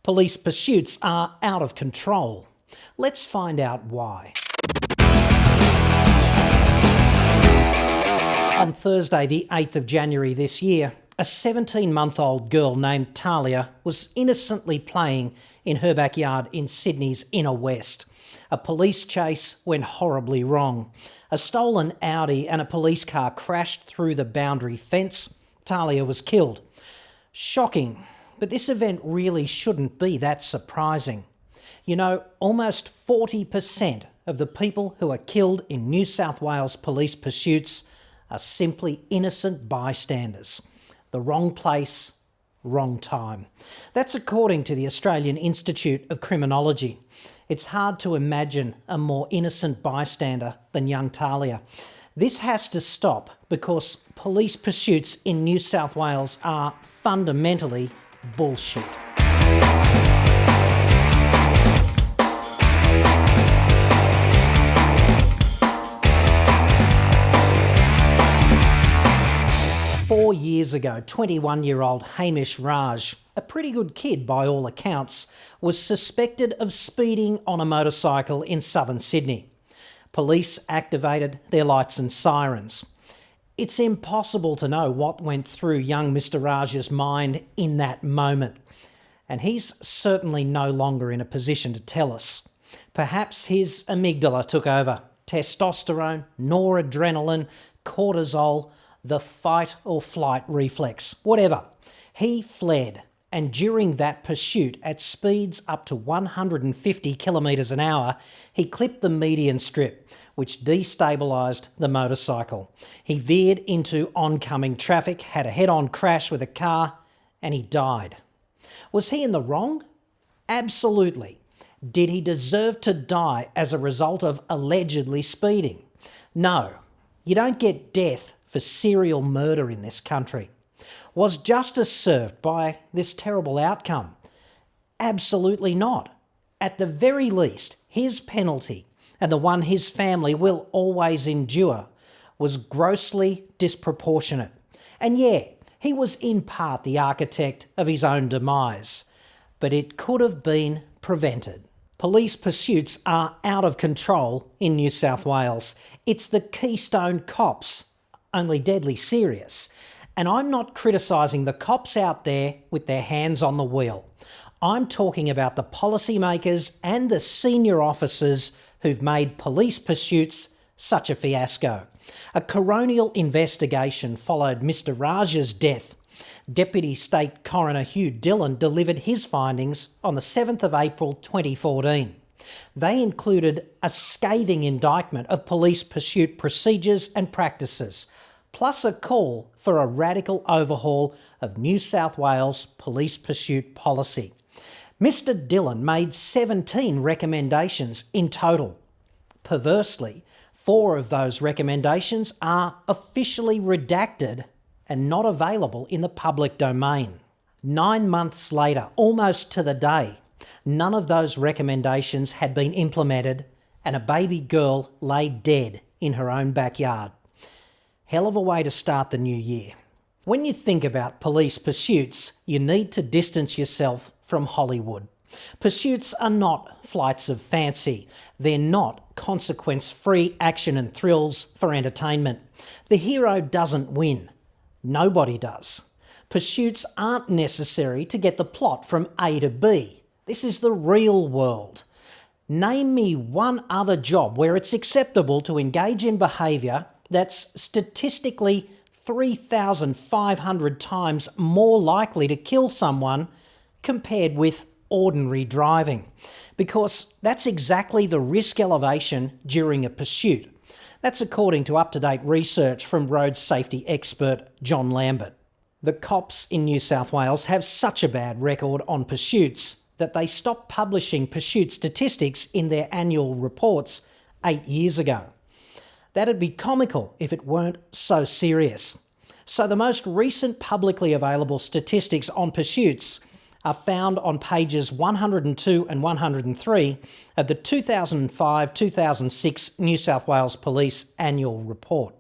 Police pursuits are out of control. Let's find out why. On Thursday, the 8th of January this year, a 17-month-old girl named Talia was innocently playing in her backyard in Sydney's inner west. A police chase went horribly wrong. A stolen Audi and a police car crashed through the boundary fence. Talia was killed. Shocking, but this event really shouldn't be that surprising. You know, almost 40% of the people who are killed in New South Wales police pursuits are simply innocent bystanders. The wrong place, wrong time. That's according to the Australian Institute of Criminology. It's hard to imagine a more innocent bystander than young Talia. This has to stop because police pursuits in New South Wales are fundamentally bullshit. Four years ago, 21-year-old Hamish Raj, a pretty good kid by all accounts, was suspected of speeding on a motorcycle in southern Sydney. Police activated their lights and sirens. It's impossible to know what went through young Mr. Raj's mind in that moment, and he's certainly no longer in a position to tell us. Perhaps his amygdala took over. Testosterone, noradrenaline, cortisol, the fight or flight reflex, whatever. He fled, and during that pursuit at speeds up to 150 kilometres an hour, he clipped the median strip, which destabilised the motorcycle. He veered into oncoming traffic, had a head-on crash with a car, and he died. Was he in the wrong? Absolutely. Did he deserve to die as a result of allegedly speeding? No. You don't get death for serial murder in this country. Was justice served by this terrible outcome? Absolutely not. At the very least, his penalty, and the one his family will always endure, was grossly disproportionate. And yeah, he was in part the architect of his own demise, but it could have been prevented. Police pursuits are out of control in New South Wales. It's the Keystone Cops, only deadly serious. And I'm not criticising the cops out there with their hands on the wheel. I'm talking about the policymakers and the senior officers who've made police pursuits such a fiasco. A coronial investigation followed Mr. Raj's death. Deputy State Coroner Hugh Dillon delivered his findings on the 7th of April 2014. They included a scathing indictment of police pursuit procedures and practices, plus a call for a radical overhaul of New South Wales police pursuit policy. Mr. Dillon made 17 recommendations in total. Perversely, 4 of those recommendations are officially redacted and not available in the public domain. 9 months later, almost to the day, none of those recommendations had been implemented and a baby girl lay dead in her own backyard. Hell of a way to start the new year. When you think about police pursuits, you need to distance yourself from Hollywood. Pursuits are not flights of fancy. They're not consequence-free action and thrills for entertainment. The hero doesn't win. Nobody does. Pursuits aren't necessary to get the plot from A to B. This is the real world. Name me one other job where it's acceptable to engage in behaviour that's statistically 3,500 times more likely to kill someone compared with ordinary driving. Because that's exactly the risk elevation during a pursuit. That's according to up-to-date research from road safety expert John Lambert. The cops in New South Wales have such a bad record on pursuits that they stopped publishing pursuit statistics in their annual reports 8 years ago. That'd be comical if it weren't so serious. So the most recent publicly available statistics on pursuits are found on pages 102 and 103 of the 2005-2006 New South Wales Police Annual Report.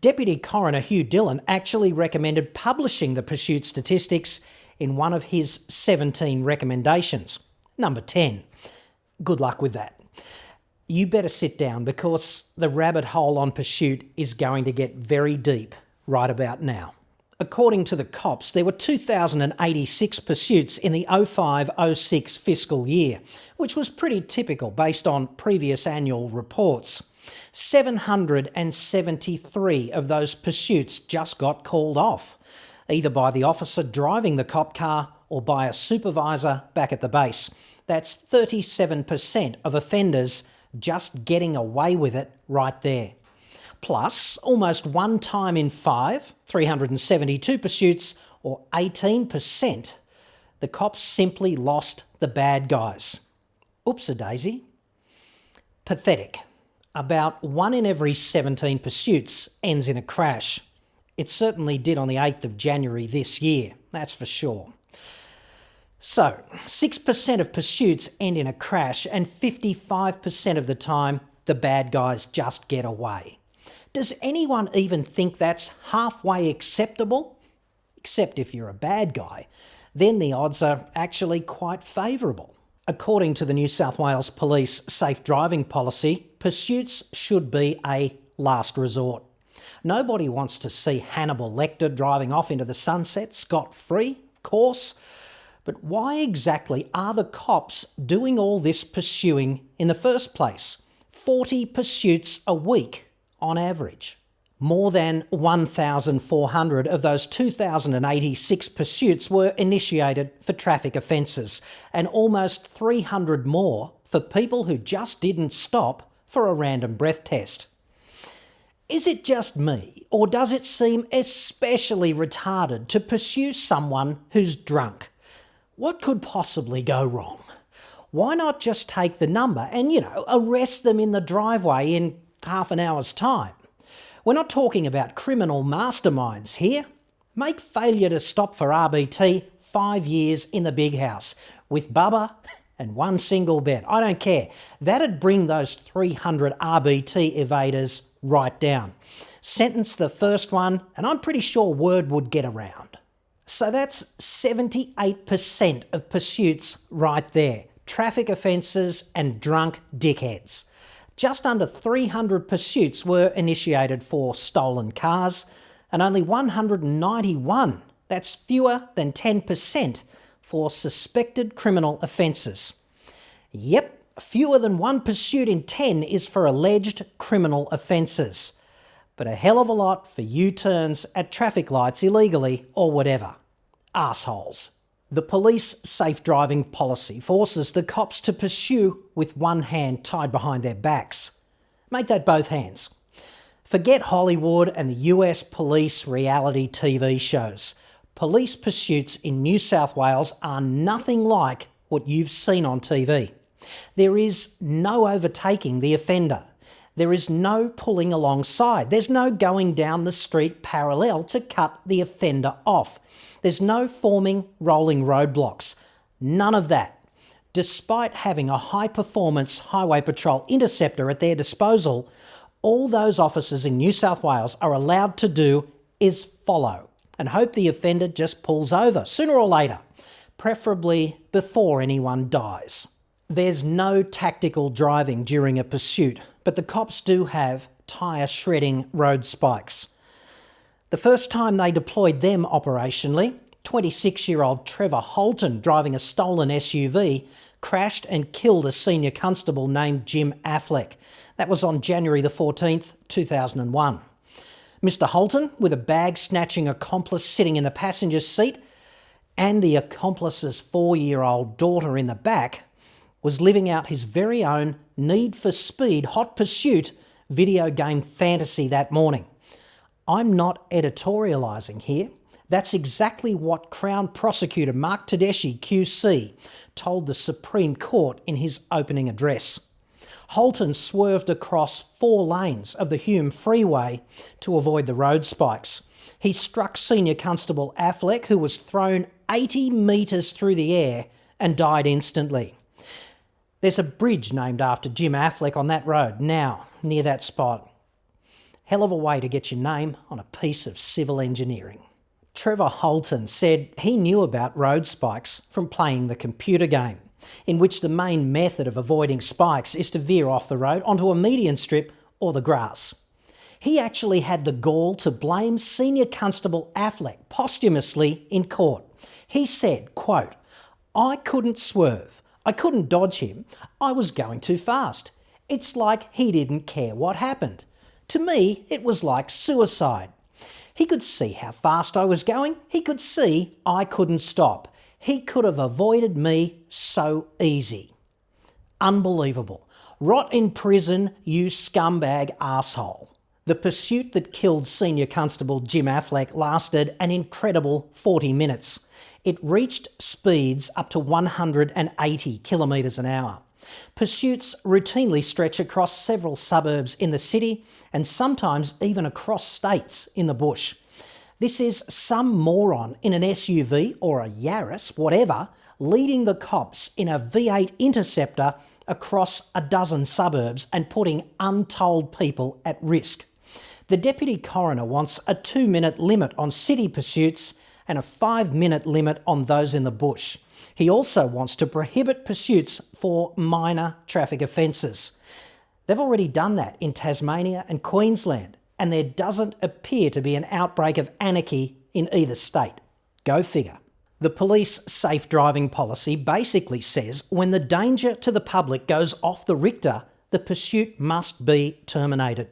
Deputy Coroner Hugh Dillon actually recommended publishing the pursuit statistics in one of his 17 recommendations. Number 10. Good luck with that. You better sit down because the rabbit hole on pursuit is going to get very deep right about now. According to the cops, there were 2,086 pursuits in the 05-06 fiscal year, which was pretty typical based on previous annual reports. 773 of those pursuits just got called off, either by the officer driving the cop car or by a supervisor back at the base. That's 37% of offenders just getting away with it right there. Plus, almost one time in 5, 372 pursuits, or 18%, the cops simply lost the bad guys. Oops-a-daisy. Pathetic. About 1 in every 17 pursuits ends in a crash. It certainly did on the 8th of January this year, that's for sure. So, 6% of pursuits end in a crash and 55% of the time the bad guys just get away. Does anyone even think that's halfway acceptable? Except if you're a bad guy, then the odds are actually quite favourable. According to the New South Wales Police safe driving policy, pursuits should be a last resort. Nobody wants to see Hannibal Lecter driving off into the sunset scot-free, of course. But why exactly are the cops doing all this pursuing in the first place? 40 pursuits a week on average. More than 1,400 of those 2,086 pursuits were initiated for traffic offences, and almost 300 more for people who just didn't stop for a random breath test. Is it just me, or does it seem especially retarded to pursue someone who's drunk? What could possibly go wrong? Why not just take the number and, arrest them in the driveway in half an hour's time? We're not talking about criminal masterminds here. Make failure to stop for RBT 5 years in the big house with Bubba and one single bet. I don't care. That'd bring those 300 RBT evaders right down. Sentence the first one, and I'm pretty sure word would get around. So that's 78% of pursuits right there. Traffic offences and drunk dickheads. Just under 300 pursuits were initiated for stolen cars, and only 191, that's fewer than 10%, for suspected criminal offences. Yep, fewer than 1 pursuit in 10 is for alleged criminal offences. But a hell of a lot for U-turns at traffic lights illegally or whatever. Arseholes. The police safe driving policy forces the cops to pursue with one hand tied behind their backs. Make that both hands. Forget Hollywood and the US police reality TV shows. Police pursuits in New South Wales are nothing like what you've seen on TV. There is no overtaking the offender. There is no pulling alongside. There's no going down the street parallel to cut the offender off. There's no forming rolling roadblocks. None of that. Despite having a high-performance Highway Patrol interceptor at their disposal, all those officers in New South Wales are allowed to do is follow and hope the offender just pulls over sooner or later, preferably before anyone dies. There's no tactical driving during a pursuit, but the cops do have tyre-shredding road spikes. The first time they deployed them operationally, 26-year-old Trevor Holton, driving a stolen SUV, crashed and killed a senior constable named Jim Affleck. That was on January the 14th, 2001. Mr Holton, with a bag-snatching accomplice sitting in the passenger seat and the accomplice's 4-year-old daughter in the back, was living out his very own Need for Speed Hot Pursuit video game fantasy that morning. I'm not editorialising here. That's exactly what Crown Prosecutor Mark Tedeschi QC told the Supreme Court in his opening address. Holton swerved across 4 lanes of the Hume Freeway to avoid the road spikes. He struck Senior Constable Affleck, who was thrown 80 metres through the air and died instantly. There's a bridge named after Jim Affleck on that road now, near that spot. Hell of a way to get your name on a piece of civil engineering. Trevor Holton said he knew about road spikes from playing the computer game, in which the main method of avoiding spikes is to veer off the road onto a median strip or the grass. He actually had the gall to blame Senior Constable Affleck posthumously in court. He said, quote, "I couldn't swerve. I couldn't dodge him. I was going too fast. It's like he didn't care what happened. To me, it was like suicide. He could see how fast I was going. He could see I couldn't stop. He could have avoided me so easy." Unbelievable. Rot in prison, you scumbag asshole. The pursuit that killed Senior Constable Jim Affleck lasted an incredible 40 minutes. It reached speeds up to 180 kilometres an hour. Pursuits routinely stretch across several suburbs in the city and sometimes even across states in the bush. This is some moron in an SUV or a Yaris, whatever, leading the cops in a V8 Interceptor across a dozen suburbs and putting untold people at risk. The Deputy Coroner wants a 2-minute limit on city pursuits and a 5-minute limit on those in the bush. He also wants to prohibit pursuits for minor traffic offences. They've already done that in Tasmania and Queensland, and there doesn't appear to be an outbreak of anarchy in either state. Go figure. The police safe driving policy basically says when the danger to the public goes off the Richter, the pursuit must be terminated.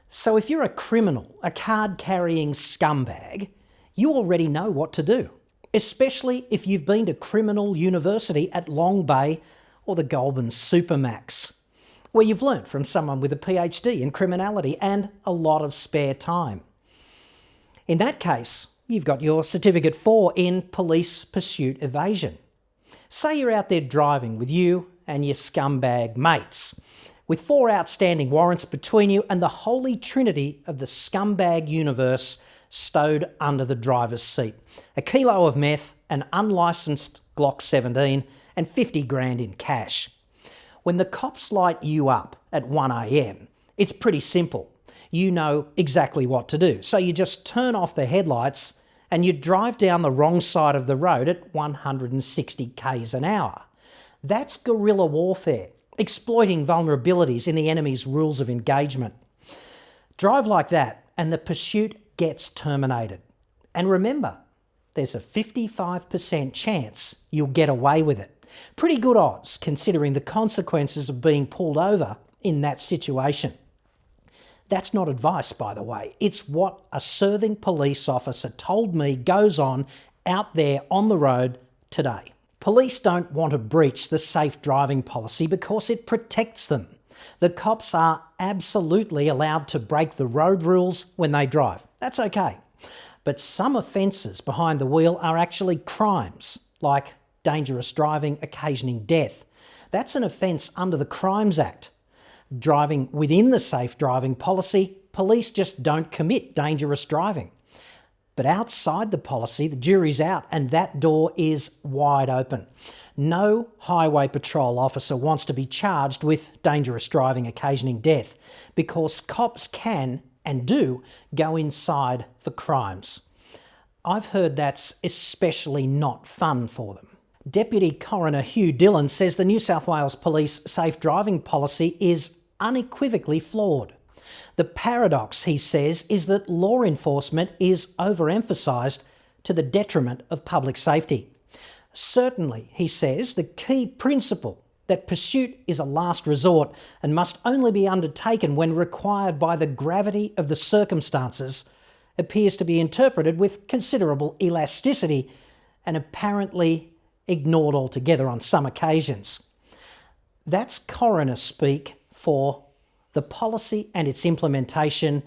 So if you're a criminal, a card-carrying scumbag, you already know what to do, especially if you've been to criminal university at Long Bay or the Goulburn Supermax, where you've learnt from someone with a PhD in criminality and a lot of spare time. In that case, you've got your Certificate 4 in Police Pursuit Evasion. Say you're out there driving with you and your scumbag mates, with 4 outstanding warrants between you and the holy trinity of the scumbag universe stowed under the driver's seat. A kilo of meth, an unlicensed Glock 17 and 50 grand in cash. When the cops light you up at 1 a.m, it's pretty simple. You know exactly what to do. So you just turn off the headlights and you drive down the wrong side of the road at 160 k's an hour. That's guerrilla warfare, exploiting vulnerabilities in the enemy's rules of engagement. Drive like that and the pursuit gets terminated. And remember, there's a 55% chance you'll get away with it. Pretty good odds considering the consequences of being pulled over in that situation. That's not advice, by the way. It's what a serving police officer told me goes on out there on the road today. Police don't want to breach the safe driving policy because it protects them. The cops are absolutely allowed to break the road rules when they drive. That's okay. But some offences behind the wheel are actually crimes, like dangerous driving occasioning death. That's an offence under the Crimes Act. Driving within the safe driving policy, police just don't commit dangerous driving. But outside the policy, the jury's out and that door is wide open. No highway patrol officer wants to be charged with dangerous driving occasioning death because cops can and do go inside for crimes. I've heard that's especially not fun for them. Deputy Coroner Hugh Dillon says the New South Wales Police safe driving policy is unequivocally flawed. The paradox, he says, is that law enforcement is overemphasised to the detriment of public safety. Certainly, he says, the key principle that pursuit is a last resort and must only be undertaken when required by the gravity of the circumstances appears to be interpreted with considerable elasticity and apparently ignored altogether on some occasions. That's coroner speak for the policy and its implementation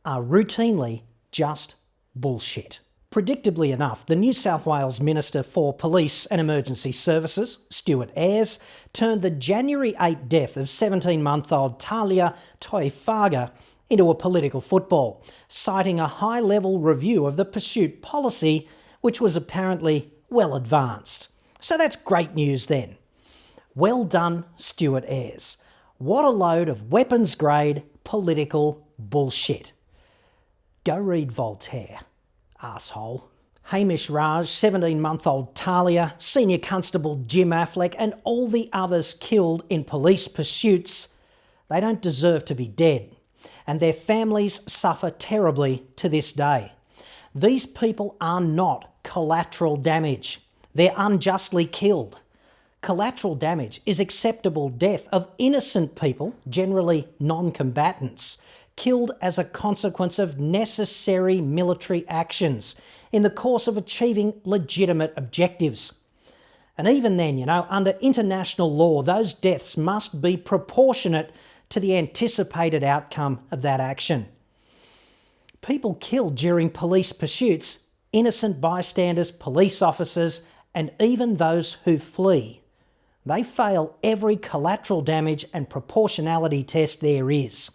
are routinely just bullshit. Predictably enough, the New South Wales Minister for Police and Emergency Services, Stuart Ayres, turned the January 8 death of 17-month-old Talia Toifaga into a political football, citing a high-level review of the pursuit policy, which was apparently well advanced. So that's great news then. Well done, Stuart Ayres. What a load of weapons-grade political bullshit. Go read Voltaire, asshole. Hamish Raj, 17-month-old Talia, Senior Constable Jim Affleck and all the others killed in police pursuits, they don't deserve to be dead. And their families suffer terribly to this day. These people are not collateral damage. They're unjustly killed. Collateral damage is acceptable death of innocent people, generally non-combatants, killed as a consequence of necessary military actions in the course of achieving legitimate objectives. And even then, under international law, those deaths must be proportionate to the anticipated outcome of that action. People killed during police pursuits, innocent bystanders, police officers, and even those who flee, they fail every collateral damage and proportionality test there is.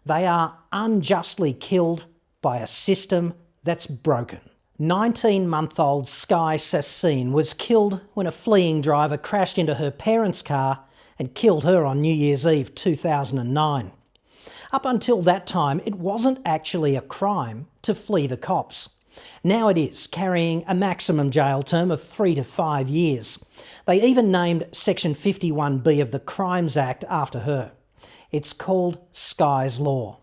They are unjustly killed by a system that's broken. 19-month-old Sky Sassine was killed when a fleeing driver crashed into her parents' car and killed her on New Year's Eve 2009. Up until that time, it wasn't actually a crime to flee the cops. Now it is, carrying a maximum jail term of 3 to 5 years. They even named Section 51B of the Crimes Act after her. It's called Sky's Law.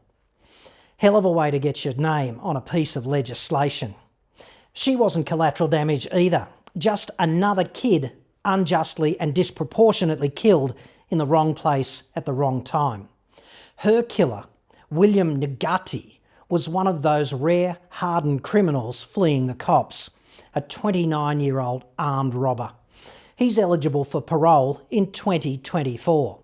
Hell of a way to get your name on a piece of legislation. She wasn't collateral damage either, just another kid unjustly and disproportionately killed in the wrong place at the wrong time. Her killer, William Ngati, was one of those rare, hardened criminals fleeing the cops, a 29-year-old armed robber. He's eligible for parole in 2024.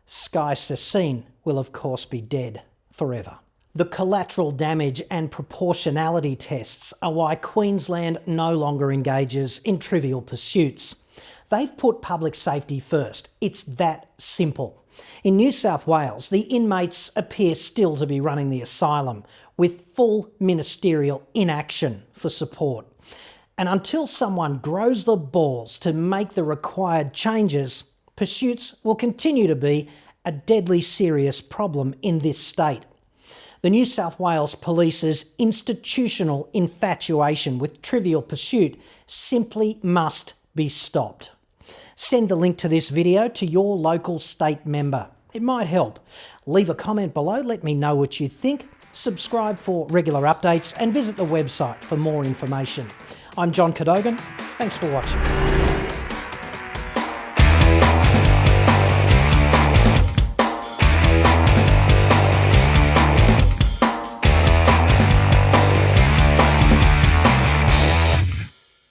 Sky Sassine will of course be dead forever. The collateral damage and proportionality tests are why Queensland no longer engages in trivial pursuits. They've put public safety first. It's that simple. In New South Wales, the inmates appear still to be running the asylum with full ministerial inaction for support. And until someone grows the balls to make the required changes, pursuits will continue to be a deadly serious problem in this state. The New South Wales Police's institutional infatuation with trivial pursuit simply must be stopped. Send the link to this video to your local state member. It might help. Leave a comment below, let me know what you think. Subscribe for regular updates and visit the website for more information. I'm John Cadogan. Thanks for watching.